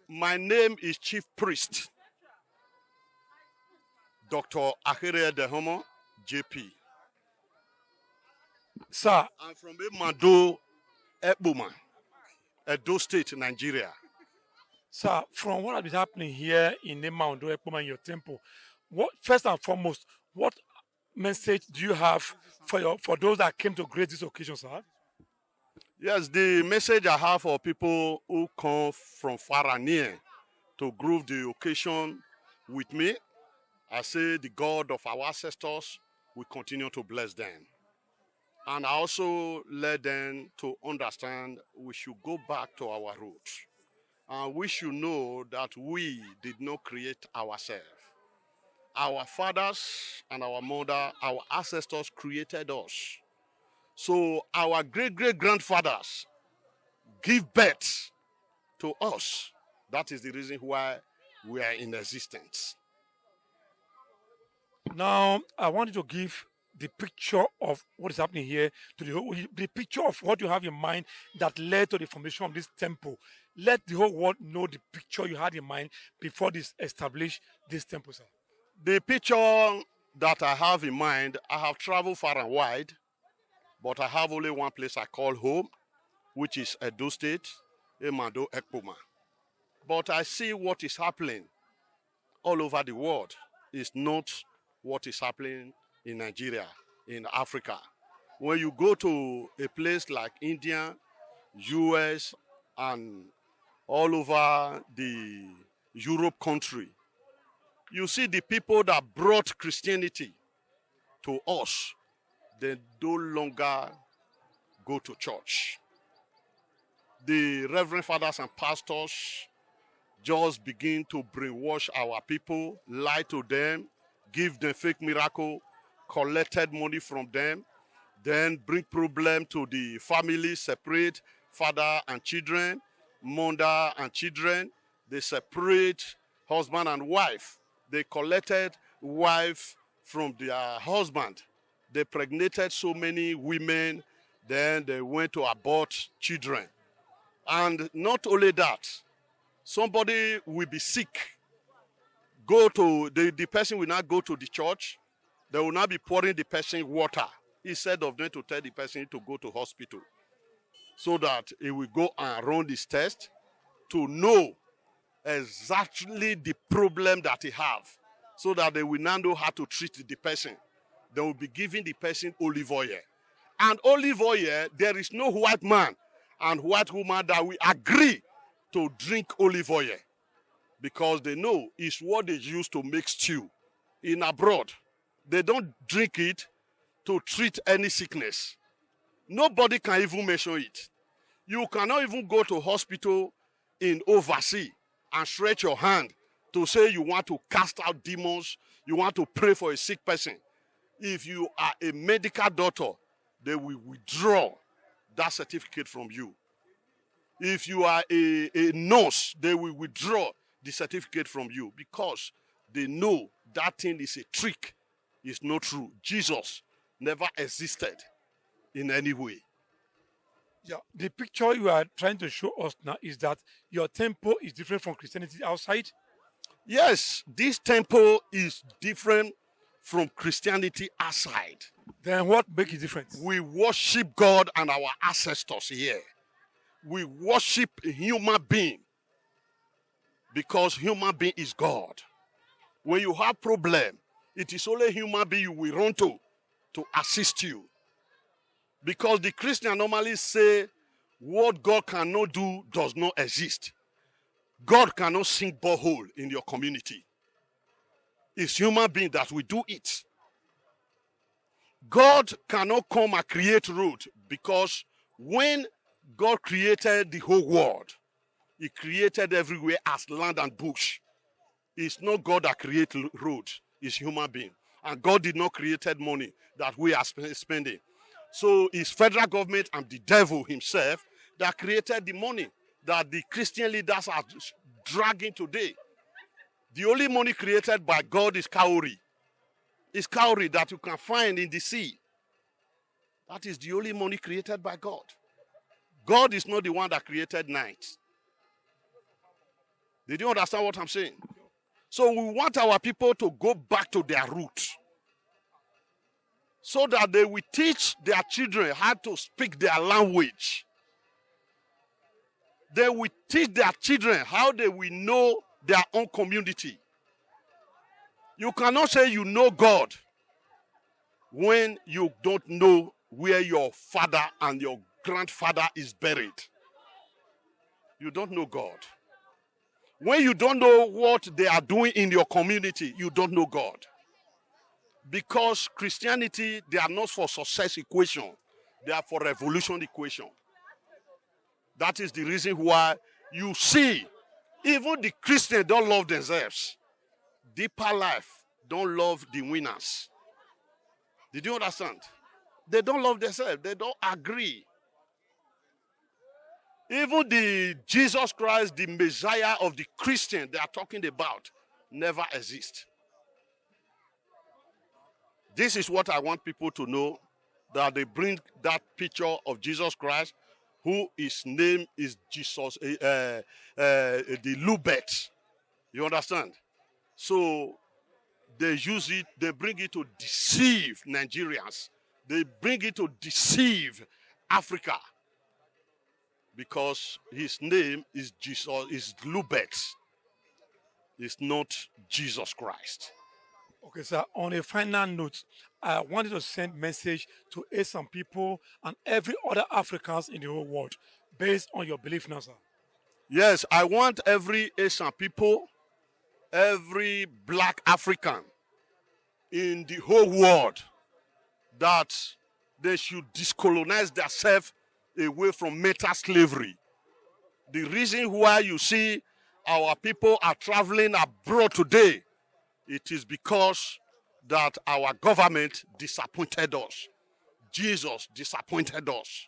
My name is Chief Priest Dr. Akhere Edehomon, JP. Sir, I'm from Emado, Ekpoma, Edo State, Nigeria. sir, from what has been happening here in Mount Ekpoma in your temple, what first and foremost, what message do you have for those that came to grace this occasion, sir? Yes, the message I have for people who come from far and near to groove the occasion with me, I say the God of our ancestors will continue to bless them. And I also let them to understand we should go back to our roots. And we should know that we did not create ourselves. Our fathers and our mother, our ancestors created us. So our great-great-grandfathers give birth to us. That is the reason why we are in existence. Now, I want you to give the picture of what is happening here to the picture of what you have in mind that led to the formation of this temple. Let the whole world know the picture you had in mind before this established this temple, sir. The picture that I have in mind, I have traveled far and wide, but I have only one place I call home, which is Edo State, Emado, Ekpoma. But I see what is happening all over the world is not what is happening in Nigeria, in Africa. When you go to a place like India, US, and all over the Europe country, you see the people that brought Christianity to us, they no longer go to church. The reverend fathers and pastors just begin to brainwash our people, lie to them, give them fake miracle, collected money from them, then bring problem to the family, separate father and children, mother and children. They separate husband and wife. They collected wife from their husband. They pregnated so many women, then they went to abort children. And not only that, somebody will be sick. The person will not go to the church. They will not be pouring the person water instead of them to tell the person to go to hospital so that he will go and run this test to know exactly the problem that he have so that they will not know how to treat the person. They will be giving the person olive oil. And olive oil, there is no white man and white woman that will agree to drink olive oil because they know it's what they use to make stew in abroad. They don't drink it to treat any sickness. Nobody can even mention it. You cannot even go to hospital in overseas and stretch your hand to say you want to cast out demons, you want to pray for a sick person. If you are a medical doctor, they will withdraw that certificate from you. If you are a nurse, they will withdraw the certificate from you because they know that thing is a trick. It's not true. Jesus never existed in any way. Yeah, the picture you are trying to show us now is that your temple is different from Christianity outside. Yes, this temple is different from Christianity outside. Then what makes it different? We worship God and our ancestors here. We worship a human being because human being is God. When you have problem, it is only human being you will run to assist you. Because the Christian normally say what God cannot do does not exist. God cannot sink borehole in your community. It's human being that will do it. God cannot come and create road because when God created the whole world, he created everywhere as land and bush. It's not God that created road, it's human being. And God did not create money that we are spending. So it's federal government and the devil himself that created the money that the Christian leaders are dragging today. The only money created by God is cowrie. It's cowrie that you can find in the sea. That is the only money created by God. God is not the one that created night. Did you understand what I'm saying? So we want our people to go back to their roots so that they will teach their children how to speak their language. They will teach their children how they will know their own community. You cannot say you know God when you don't know where your father and your grandfather is buried. You don't know God. When you don't know what they are doing in your community, you don't know God. Because Christianity, they are not for success equation. They are for revolution equation. That is the reason why you see, even the Christians don't love themselves. Deeper life don't love the winners. Did you understand? They don't love themselves. They don't agree. Even the Jesus Christ, the Messiah of the Christian they are talking about, never exists. This is what I want people to know, that they bring that picture of Jesus Christ, who his name is Jesus, the Lubet. You understand? So they use it, they bring it to deceive Nigerians. They bring it to deceive Africa. Because his name is Jesus, is Lubet. It's not Jesus Christ. Okay, sir. On a final note, I wanted to send message to some people and every other Africans in the whole world based on your belief now, sir. Yes, I want every Asian people, every black African in the whole world that they should discolonize themselves away from mental slavery. The reason why you see our people are traveling abroad today, it is because that our government disappointed us. Jesus disappointed us.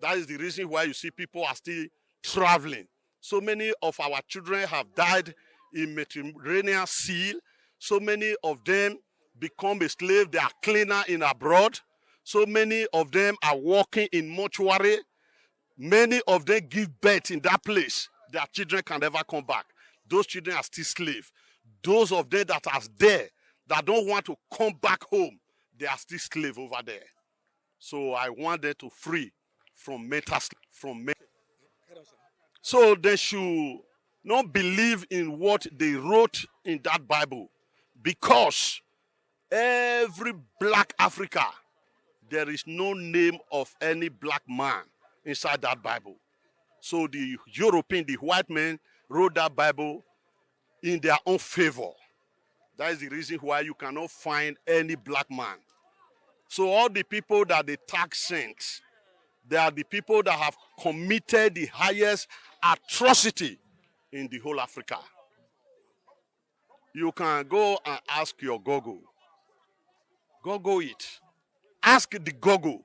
That is the reason why you see people are still traveling. So many of our children have died in Mediterranean Sea. So many of them become a slave. They are cleaner in abroad. So many of them are working in mortuary. Many of them give birth in that place. Their children can never come back. Those children are still slaves. Those of them that are there, that don't want to come back home, they are still slaves over there. So I want them to free from mental. So they should not believe in what they wrote in that Bible, because every black Africa, there is no name of any black man inside that Bible. So the European, the white men, wrote that Bible in their own favor. That is the reason why you cannot find any black man. So all the people that they tag saints, they are the people that have committed the highest atrocity in the whole Africa. You can go and ask your Gogo. Gogo it. Ask the Gogo,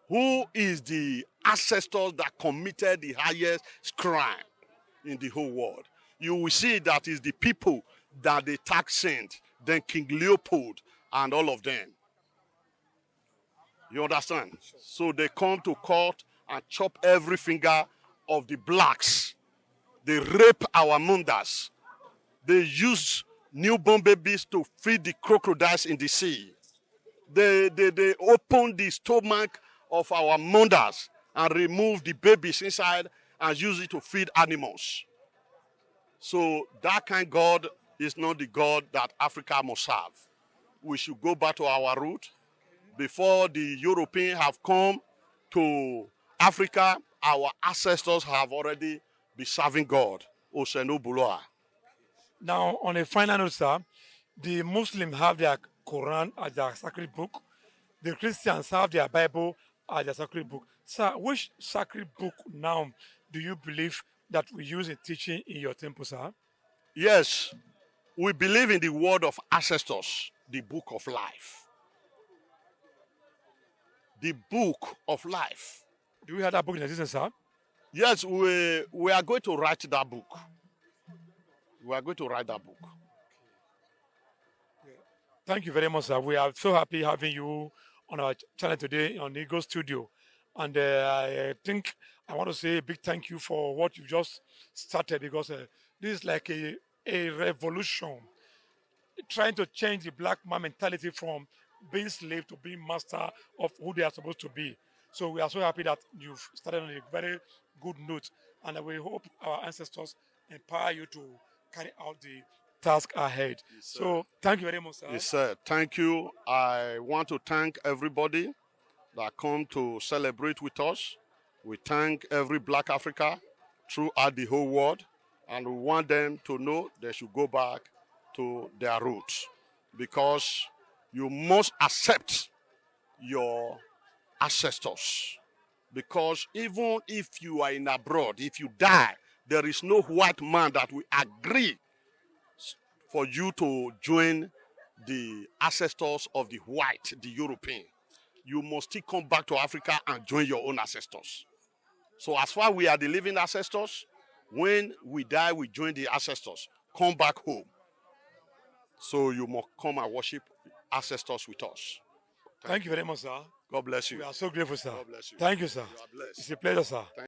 who is the ancestors that committed the highest crime in the whole world. You will see that is the people that they tag saint, then King Leopold and all of them. You understand? So they come to court and chop every finger of the blacks. They rape our mundas. They use newborn babies to feed the crocodiles in the sea. They open the stomach of our mothers and remove the babies inside and use it to feed animals. So that kind of God is not the God that Africa must have. We should go back to our root. Before the Europeans have come to Africa, our ancestors have already been serving God. Osenobuloa. Now, on a final note, sir, the Muslims have their Quran as their sacred book. The Christians have their Bible as their sacred book. Sir, which sacred book now do you believe that we use in teaching in your temple, sir? Yes, we believe in the word of ancestors, the book of life. The book of life. Do we have that book in existence, sir? Yes, we are going to write that book. We are going to write that book. Thank you very much, sir. We are so happy having you on our channel today on Eagle Studio. And I think I want to say a big thank you for what you just started, because This is like a revolution, trying to change the black man mentality from being slave to being master of who they are supposed to be. So we are so happy that you've started on a very good note, and we hope our ancestors empower you to carry out the task ahead. So thank you very much, sir. Yes, sir. Thank you. I want to thank everybody that come to celebrate with us. We thank every black Africa throughout the whole world, and we want them to know they should go back to their roots, because you must accept your ancestors. Because even if you are in abroad, if you die, there is no white man that will agree for you to join the ancestors of the white, the European. You must still come back to Africa and join your own ancestors. So as far we are the living ancestors, when we die, we join the ancestors. Come back home. So you must come and worship ancestors with us. Thank you very much, sir. God bless you. We are so grateful, sir. God bless you. Thank you, sir. You are blessed. It's a pleasure, sir.